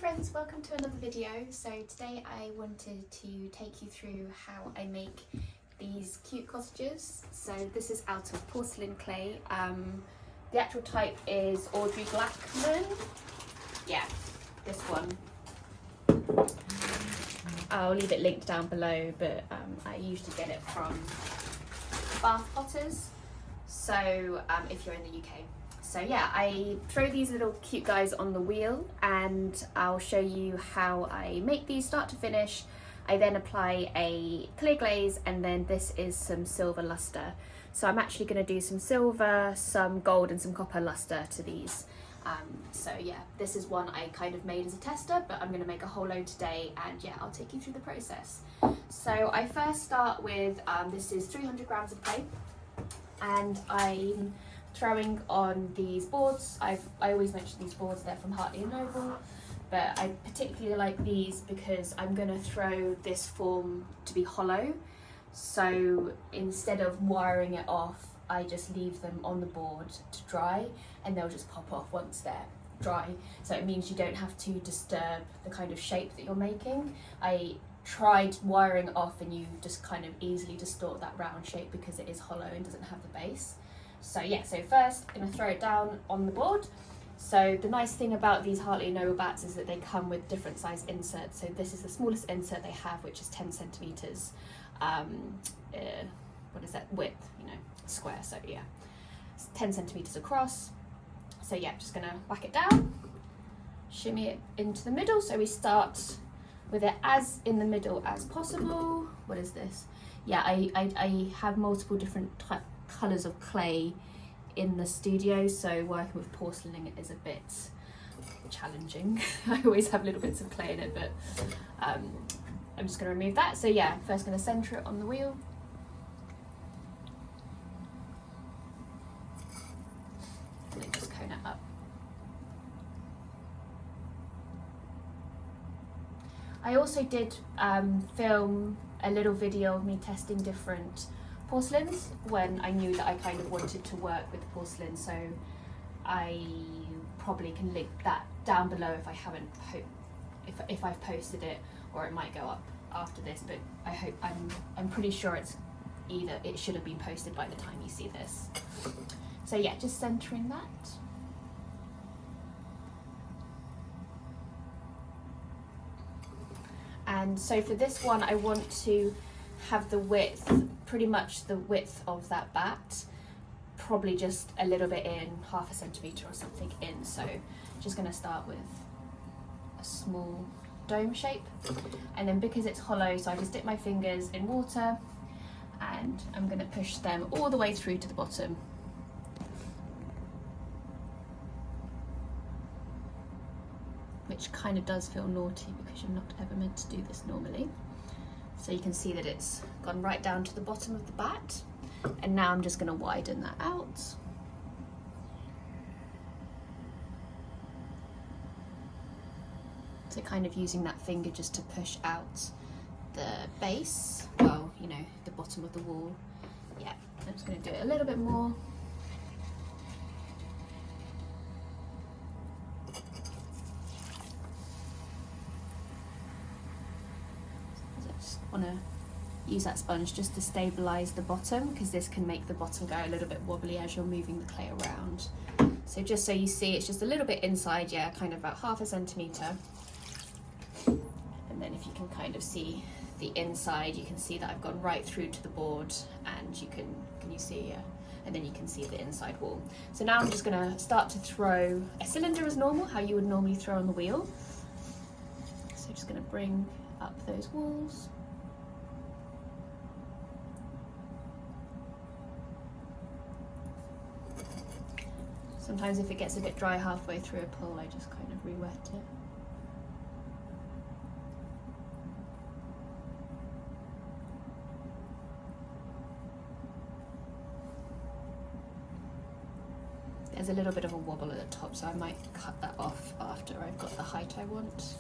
friends, welcome to another video. So today I wanted to take you through how I make these cute cottages. So this is out of porcelain clay. The actual type is Audrey Blackman. Yeah, this one. I'll leave it linked down below, but I usually get it from Bath Potters. So if you're in the UK. So yeah, I throw these little cute guys on the wheel and I'll show you how I make these start to finish. I then apply a clear glaze and then this is some silver lustre. So I'm actually going to do some silver, some gold and some copper lustre to these. So yeah, this is one I kind of made as a tester, but I'm going to make a whole load today and yeah, I'll take you through the process. So I first start with, this is 300 grams of clay and I'm throwing on these boards. I always mention these boards, they're from Hartley and Noble, but I particularly like these because I'm going to throw this form to be hollow. So instead of wiring it off, I just leave them on the board to dry and they'll just pop off once they're dry. So it means you don't have to disturb the kind of shape that you're making. I tried wiring it off and you just kind of easily distort that round shape because it is hollow and doesn't have the base. So yeah, so first I'm going to throw it down on the board. So the nice thing about these Hartley and Noble bats is that they come with different size inserts. So this is the smallest insert they have, which is 10 centimeters. What is that width, square, so yeah, it's 10 centimeters across. So yeah, just gonna whack it down, shimmy it into the middle. So we start with it as in the middle as possible. What is this? Yeah, I have multiple different colours of clay in the studio, so working with porcelain is a bit challenging. I always have little bits of clay in it, but I'm just going to remove that. So yeah, first going to centre it on the wheel. And then just cone it up. I also did film a little video of me testing different porcelains when I knew that I kind of wanted to work with porcelain, so I probably can link that down below if I haven't if I've posted it, or it might go up after this, but I'm pretty sure it should have been posted by the time you see this. So yeah, just centering that. And so for this one I want to have the width, pretty much the width of that bat, probably just a little bit in, half a centimetre or something in. So just going to start with a small dome shape, and then because it's hollow, so I just dip my fingers in water and I'm going to push them all the way through to the bottom. Which kind of does feel naughty because you're not ever meant to do this normally. So you can see that it's gone right down to the bottom of the bat, and now I'm just going to widen that out. So kind of using that finger just to push out the base, well, the bottom of the wall. Yeah, I'm just going to do it a little bit more. Want to use that sponge just to stabilize the bottom, because this can make the bottom go a little bit wobbly as you're moving the clay around. So just so you see, it's just a little bit inside, yeah, kind of about half a centimetre. And then if you can kind of see the inside, you can see that I've gone right through to the board, and can you see, yeah, and then you can see the inside wall. So now I'm just going to start to throw a cylinder as normal, how you would normally throw on the wheel. So just going to bring up those walls. Sometimes if it gets a bit dry halfway through a pull, I just kind of re-wet it. There's a little bit of a wobble at the top, so I might cut that off after I've got the height I want.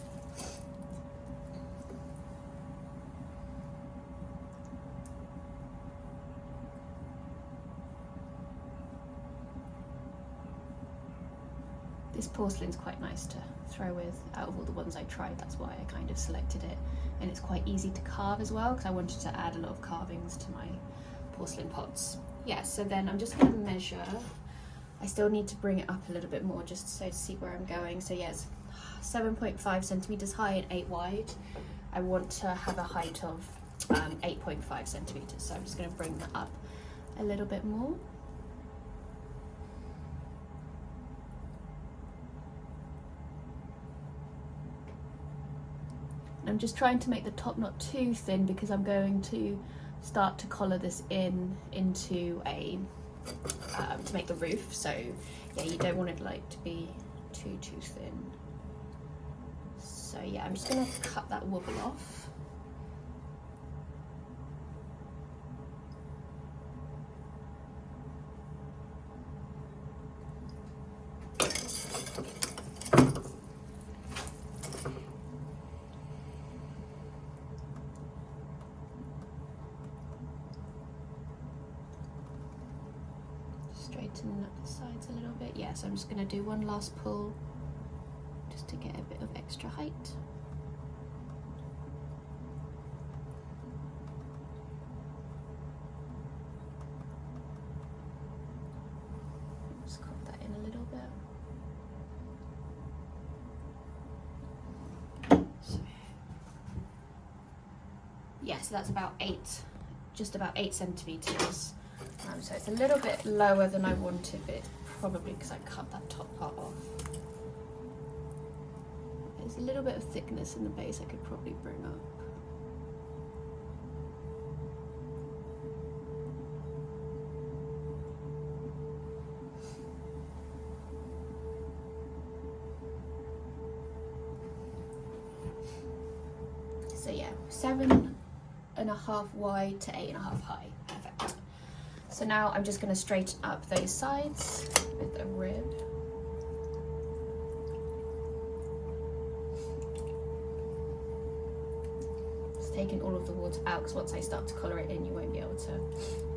This porcelain's quite nice to throw with. Out of all the ones I tried, that's why I kind of selected it. And it's quite easy to carve as well, because I wanted to add a lot of carvings to my porcelain pots. Yeah, so then I'm just going to measure. I still need to bring it up a little bit more just so to see where I'm going. So yes, 7.5 centimeters high and 8 wide. I want to have a height of 8.5 centimeters. So I'm just going to bring that up a little bit more. I'm just trying to make the top not too thin because I'm going to start to collar this into a to make the roof. So yeah, you don't want it like to be too thin. So yeah, I'm just gonna cut that wobble off. Straighten up the sides a little bit. Yeah, so I'm just going to do one last pull just to get a bit of extra height. Just cut that in a little bit. So, yeah, so that's about just about 8 centimeters. So it's a little bit lower than I wanted, but probably because I cut that top part off. There's a little bit of thickness in the base I could probably bring up. So yeah, 7.5 wide to 8.5 high. Perfect. So now I'm just going to straighten up those sides with a rib. Just taking all of the water out, because once I start to colour it in, you won't be able to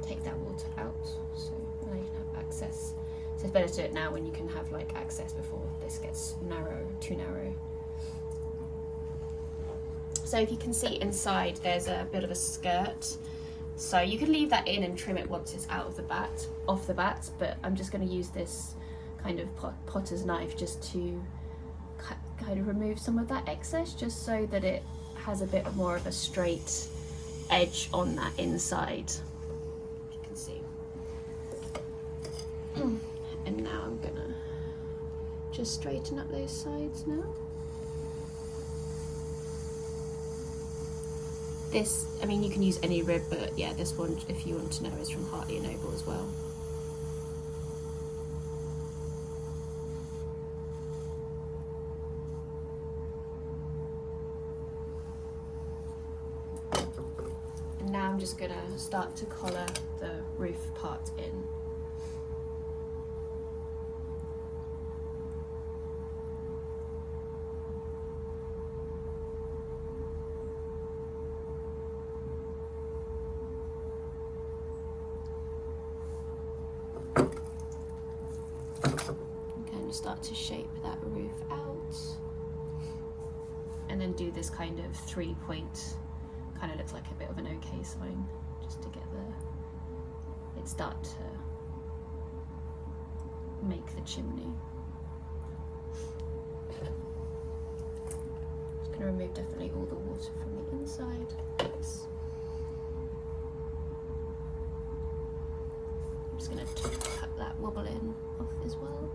take that water out. So now you can have access. So it's better to do it now when you can have like access before this gets too narrow. So if you can see inside, there's a bit of a skirt. So you can leave that in and trim it once it's out of the off the bat, but I'm just going to use this kind of potter's knife just to kind of remove some of that excess, just so that it has a bit more of a straight edge on that inside, if you can see. And now I'm going to just straighten up those sides now. This, I mean, you can use any rib, but yeah, this one, if you want to know, is from Hartley and Noble as well. And now I'm just gonna start to collar the roof part in. Start to shape that roof out, and then do this kind of 3-point, kind of looks like a bit of an OK sign, just to get it start to make the chimney. Just going to remove definitely all the water from the inside. I'm just going to cut that wobble in off as well.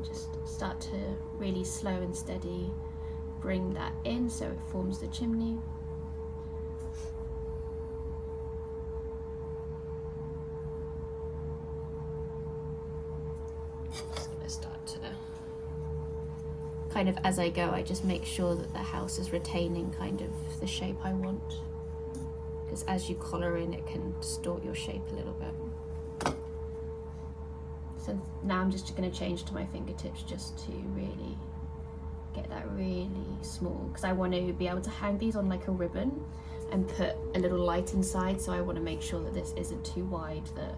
Just start to really slow and steady bring that in so it forms the chimney. Just gonna start to kind of, as I go, I just make sure that the house is retaining kind of the shape I want, because as you collar in, it can distort your shape a little bit. So now I'm just going to change to my fingertips just to really get that really small because I want to be able to hang these on like a ribbon and put a little light inside, so I want to make sure that this isn't too wide that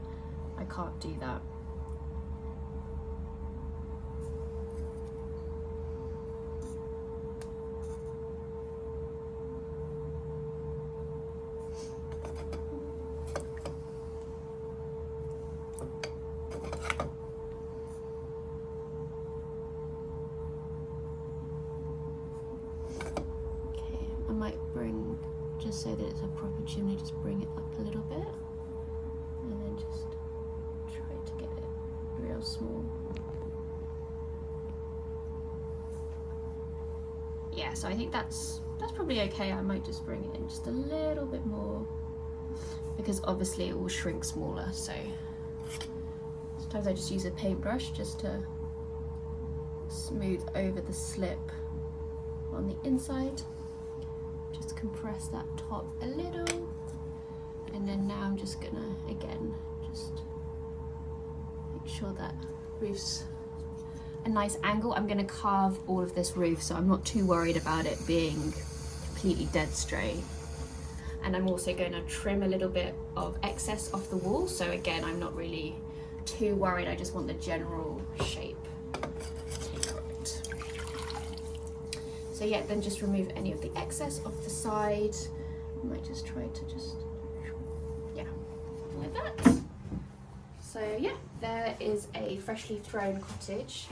I can't do that. I might bring, just so that it's a proper chimney, just bring it up a little bit and then just try to get it real small. Yeah, so I think that's probably okay. I might just bring it in just a little bit more because obviously it will shrink smaller, so sometimes I just use a paintbrush just to smooth over the slip on the inside. Just compress that top a little, and then now I'm just gonna again just make sure that roof's a nice angle. I'm gonna carve all of this roof, so I'm not too worried about it being completely dead straight. And I'm also going to trim a little bit of excess off the wall, so again I'm not really too worried. I just want the general shape. So yeah, then just remove any of the excess off the side. I might just try to just, yeah, like that. So yeah, there is a freshly thrown cottage.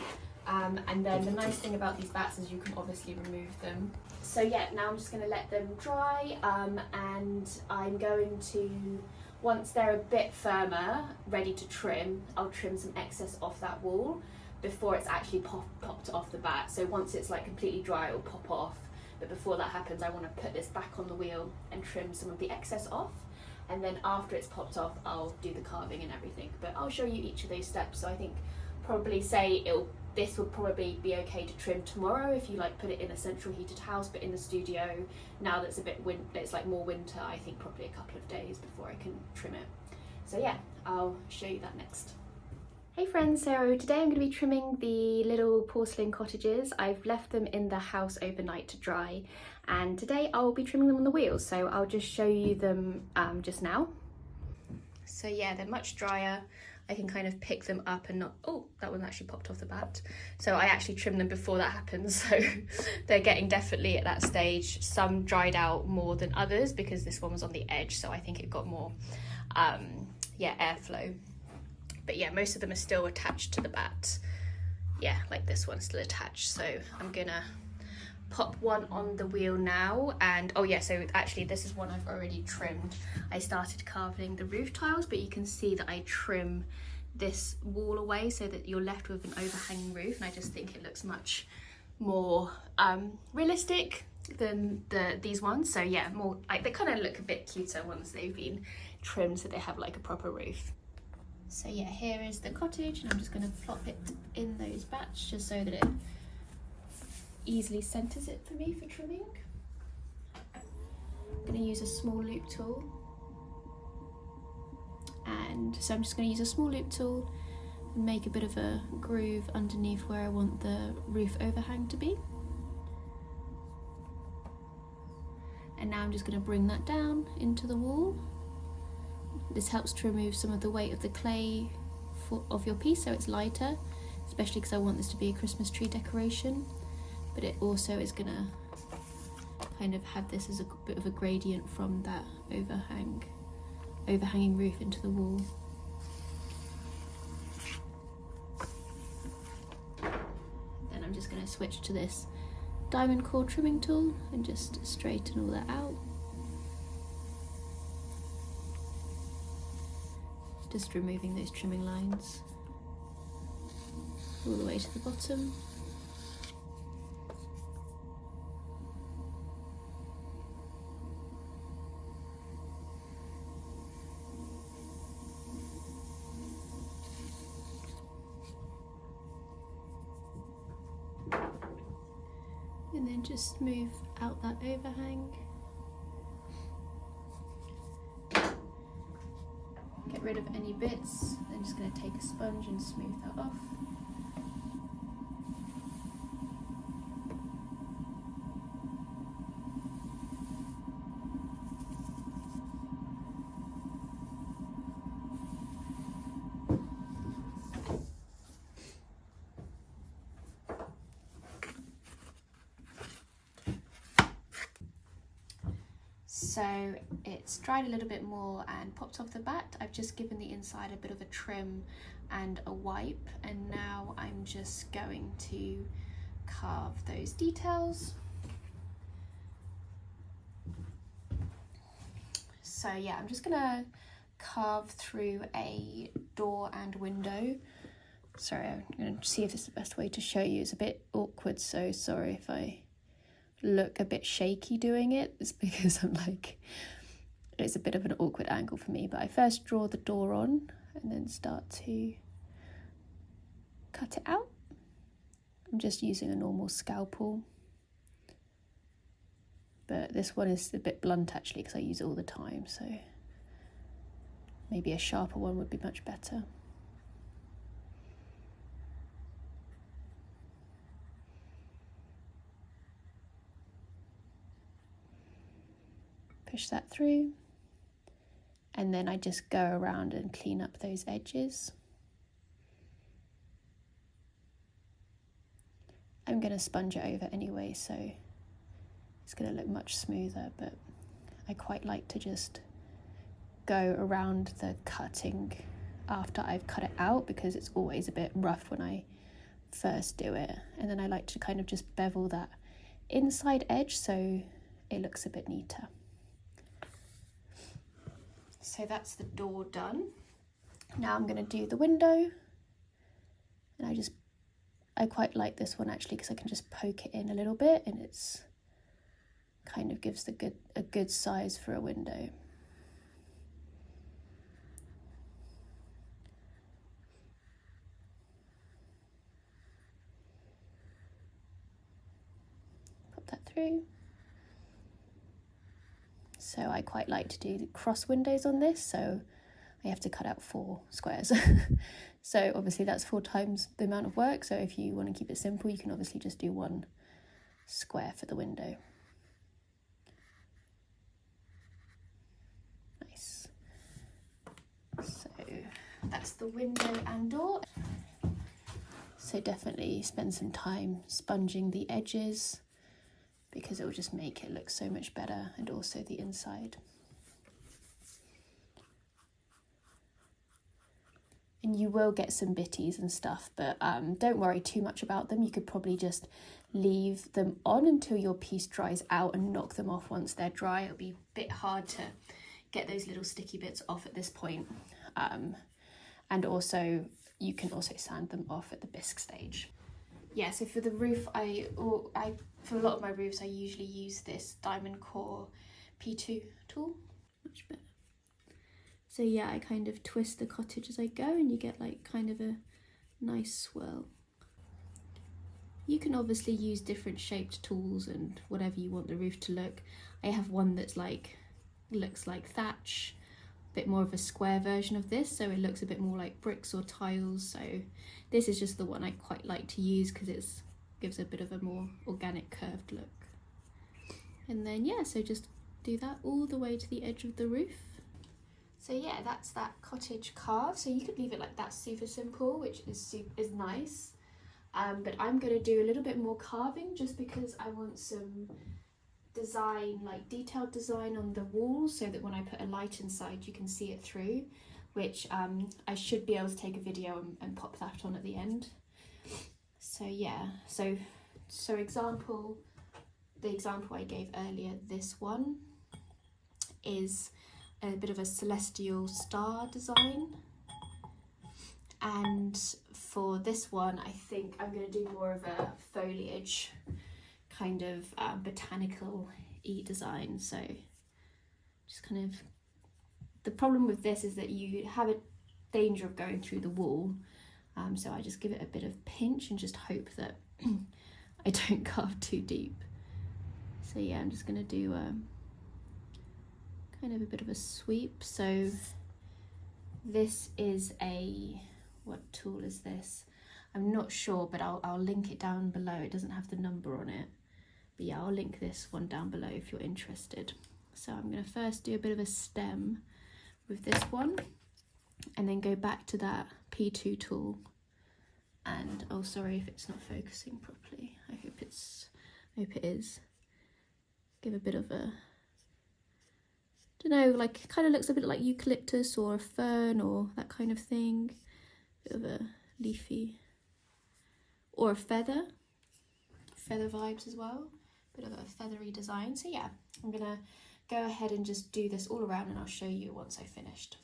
And then the nice thing about these bats is you can obviously remove them. So yeah, now I'm just gonna let them dry, and I'm going to, once they're a bit firmer, ready to trim, I'll trim some excess off that wall before it's actually popped off the bat. So once it's like completely dry, it'll pop off. But before that happens, I want to put this back on the wheel and trim some of the excess off. And then after it's popped off, I'll do the carving and everything. But I'll show you each of those steps. So I think probably say this would probably be okay to trim tomorrow if you like put it in a central heated house, but in the studio, now that's a bit it's like more winter, I think probably a couple of days before I can trim it. So yeah, I'll show you that next. Hey friends, so today I'm going to be trimming the little porcelain cottages. I've left them in the house overnight to dry, and today I'll be trimming them on the wheels, so I'll just show you them just now. So yeah, they're much drier. I can kind of pick them up and not, oh, that one actually popped off the bat. So I actually trimmed them before that happened, so they're getting definitely at that stage. Some dried out more than others because this one was on the edge, so I think it got more yeah, airflow. But yeah, most of them are still attached to the bat. Yeah, like this one's still attached. So I'm gonna pop one on the wheel now. And oh yeah, so actually this is one I've already trimmed. I started carving the roof tiles, but you can see that I trim this wall away so that you're left with an overhanging roof. And I just think it looks much more realistic than these ones. So yeah, more like they kind of look a bit cuter once they've been trimmed so they have like a proper roof. So yeah, here is the cottage, and I'm just going to plop it in those bats just so that it easily centers it for me for trimming. I'm going to use a small loop tool, and so I'm just going to use a small loop tool and make a bit of a groove underneath where I want the roof overhang to be. And now I'm just going to bring that down into the wall. This helps to remove some of the weight of the clay of your piece, so it's lighter, especially because I want this to be a Christmas tree decoration. But it also is gonna kind of have this as a bit of a gradient from that overhanging roof into the wall. Then I'm just gonna switch to this diamond core trimming tool and just straighten all that out. Just removing those trimming lines all the way to the bottom. And then just smooth out that overhang. Get rid of any bits. I'm just going to take a sponge and smooth that off. So it's dried a little bit more and popped off the bat. I've just given the inside a bit of a trim and a wipe, and now I'm just going to carve those details. So yeah, I'm just gonna carve through a door and window. Sorry, I'm gonna see if this is the best way to show you. It's a bit awkward, so sorry if I look a bit shaky doing it. It's because I'm like, it's a bit of an awkward angle for me, but I first draw the door on and then start to cut it out. I'm just using a normal scalpel, but this one is a bit blunt actually because I use it all the time, so maybe a sharper one would be much better. Push that through, and then I just go around and clean up those edges. I'm going to sponge it over anyway, so it's going to look much smoother, but I quite like to just go around the cutting after I've cut it out because it's always a bit rough when I first do it, and then I like to kind of just bevel that inside edge so it looks a bit neater. So that's the door done. Now I'm going to do the window, and I quite like this one actually because I can just poke it in a little bit and it's kind of gives a good size for a window. Pop that through. So I quite like to do the cross windows on this, so I have to cut out 4 squares. So obviously that's 4 times the amount of work, so if you want to keep it simple you can obviously just do 1 square for the window. Nice. So that's the window and door. So definitely spend some time sponging the edges because it will just make it look so much better, and also the inside. And you will get some bitties and stuff, but don't worry too much about them. You could probably just leave them on until your piece dries out and knock them off once they're dry. It'll be a bit hard to get those little sticky bits off at this point. And also, you can also sand them off at the bisque stage. Yeah, so for the roof, for a lot of my roofs, I usually use this Diamond Core P2 tool. Much better. So yeah, I kind of twist the cottage as I go and you get like kind of a nice swirl. You can obviously use different shaped tools and whatever you want the roof to look. I have one that's looks like thatch, a bit more of a square version of this, so it looks a bit more like bricks or tiles. So this is just the one I quite like to use because it gives a bit of a more organic curved look. And then yeah, so just do that all the way to the edge of the roof. So yeah, that's that cottage carve. So you could leave it like that, super simple, which is nice. But I'm going to do a little bit more carving just because I want some design, like detailed design on the walls, so that when I put a light inside you can see it through, which I should be able to take a video and pop that on at the end. So yeah, so the example I gave earlier, this one is a bit of a celestial star design, and for this one I think I'm going to do more of a foliage kind of botanical-y design. So just kind of, the problem with this is that you have a danger of going through the wall, so I just give it a bit of pinch and just hope that I don't carve too deep. So yeah, I'm just going to do kind of a bit of a sweep. So this is what tool is this? I'm not sure, but I'll link it down below. It doesn't have the number on it, but yeah, I'll link this one down below if you're interested. So I'm going to first do a bit of a stem with this one, and then go back to that P2 tool, and oh, sorry if it's not focusing properly. I hope it is. Give a bit of a don't know, like kind of looks a bit like eucalyptus or a fern or that kind of thing. Bit of a leafy, or a feather vibes as well. Bit of a feathery design. So yeah, I'm gonna go ahead and just do this all around and I'll show you once I've finished.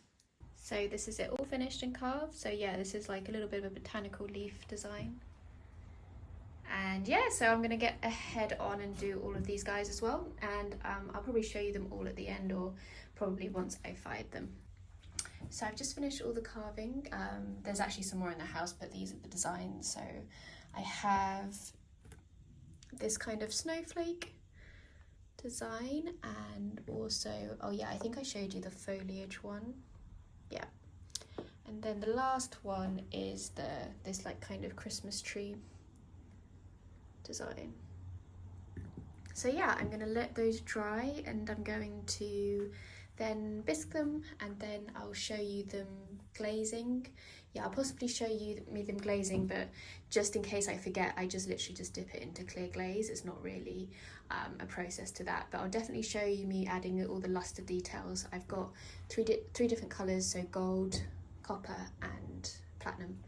So this is it all finished and carved. So yeah, this is like a little bit of a botanical leaf design. And yeah, so I'm gonna get ahead on and do all of these guys as well, and I'll probably show you them all at the end, or probably once I fired them. So I've just finished all the carving. There's actually some more in the house, but these are the designs. So I have this kind of snowflake design, and also, oh yeah, I think I showed you the foliage one. Yeah. And then the last one is this like kind of Christmas tree design. So yeah, I'm gonna let those dry and I'm going to then bisque them, and then I'll show you them glazing. Yeah, I'll possibly show you me them glazing, but just in case I forget, I just literally just dip it into clear glaze. It's not really a process to that, but I'll definitely show you me adding all the lustre details. I've got three different colours, so gold, copper and platinum.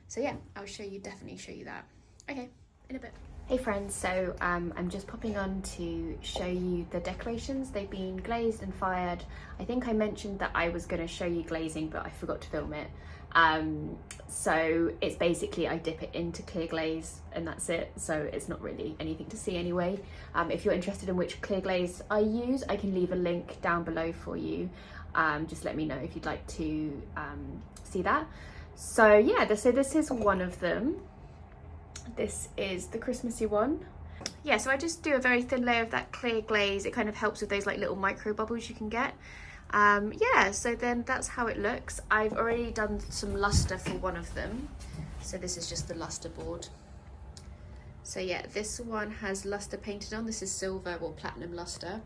So yeah, I'll definitely show you that. Okay, in a bit. Hey friends, so I'm just popping on to show you the decorations. They've been glazed and fired. I think I mentioned that I was going to show you glazing, but I forgot to film it. So it's basically I dip it into clear glaze and that's it. So it's not really anything to see anyway. If you're interested in which clear glaze I use, I can leave a link down below for you. Just let me know if you'd like to see that. So yeah, so this is one of them. This is the Christmassy one. Yeah, so I just do a very thin layer of that clear glaze. It kind of helps with those like little micro bubbles you can get. Yeah, so then that's how it looks. I've already done some lustre for one of them. So this is just the lustre board. So yeah, this one has lustre painted on. This is silver or platinum lustre.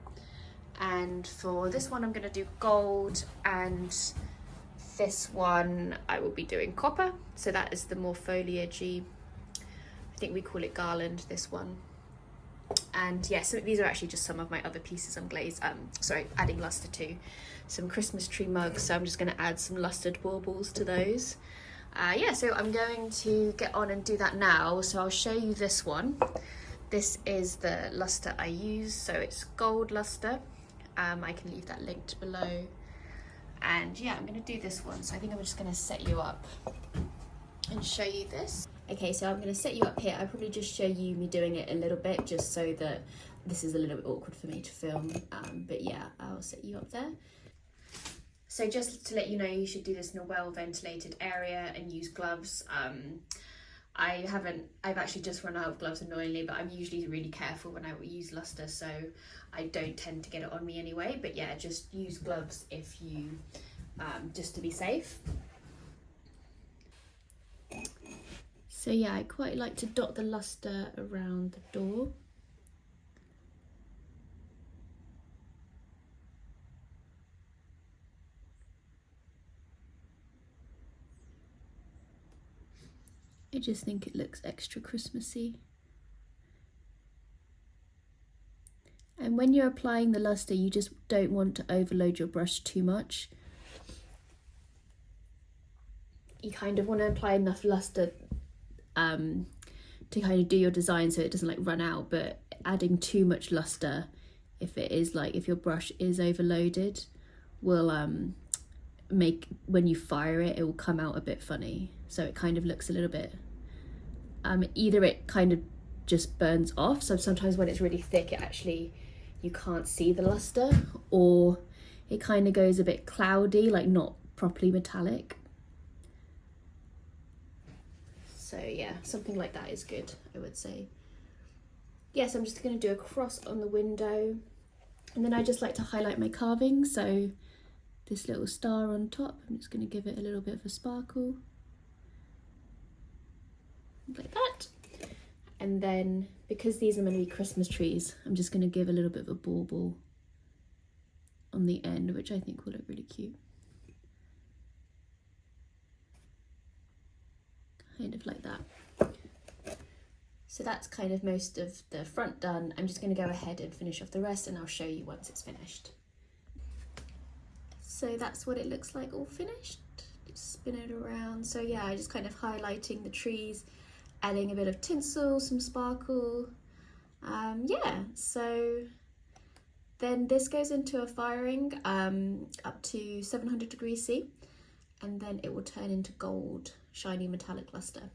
And for this one, I'm gonna do gold, and this one I will be doing copper. So that is the more foliagey, I think we call it garland, this one. And yeah, so these are actually just some of my other pieces I'm adding lustre to. Some Christmas tree mugs, so I'm just going to add some lustered baubles to those. Yeah, so I'm going to get on and do that now. So I'll show you this one. This is the lustre I use, so it's gold lustre. I can leave that linked below. And yeah, I'm going to do this one. So I think I'm just going to set you up and show you this. Okay, so I'm going to set you up here. I'll probably just show you me doing it a little bit, just so that this is a little bit awkward for me to film. But yeah, I'll set you up there. So just to let you know, you should do this in a well-ventilated area and use gloves. I've actually just run out of gloves, annoyingly, but I'm usually really careful when I use lustre, so I don't tend to get it on me anyway. But yeah, just use gloves if you, just to be safe. So yeah, I quite like to dot the lustre around the door. I just think it looks extra Christmassy. And when you're applying the lustre, you just don't want to overload your brush too much. You kind of want to apply enough lustre to kind of do your design so it doesn't like run out, but adding too much lustre, if your brush is overloaded, will make, when you fire it, it will come out a bit funny. So it kind of looks a little bit, either it kind of just burns off, so sometimes when it's really thick you can't see the lustre, or it kind of goes a bit cloudy, like not properly metallic. So yeah, something like that is good, I would say. Yes, I'm just going to do a cross on the window, and then I just like to highlight my carving. So this little star on top, I'm just going to give it a little bit of a sparkle, like that. And then because these are going to be Christmas trees, I'm just going to give a little bit of a bauble on the end, which I think will look really cute. Kind of like that. So that's kind of most of the front done. I'm just going to go ahead and finish off the rest, and I'll show you once it's finished. So that's what it looks like all finished. Just spin it around. So yeah, just kind of highlighting the trees, adding a bit of tinsel, some sparkle. Yeah, so then this goes into a firing up to 700 degrees C, and then it will turn into gold, shiny metallic luster.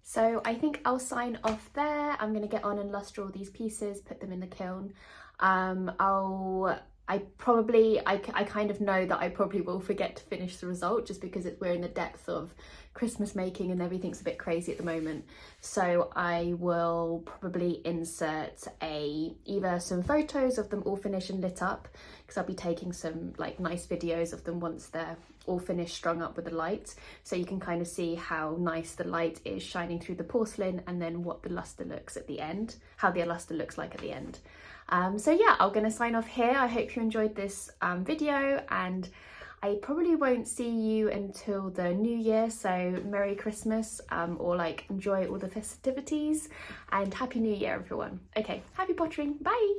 So I think I'll sign off there. I'm going to get on and lustre all these pieces, put them in the kiln. I kind of know that I probably will forget to finish the result just because we're in the depth of Christmas making and everything's a bit crazy at the moment. So I will probably insert either some photos of them all finished and lit up, because I'll be taking some like nice videos of them once they're all finished, strung up with the light, so you can kind of see how nice the light is shining through the porcelain, and then what the lustre looks at the end, how the lustre looks like at the end. So yeah, I'm gonna sign off here. I hope you enjoyed this video, and I probably won't see you until the new year, so Merry Christmas, or like enjoy all the festivities, and Happy New Year everyone. Okay, happy pottering, bye!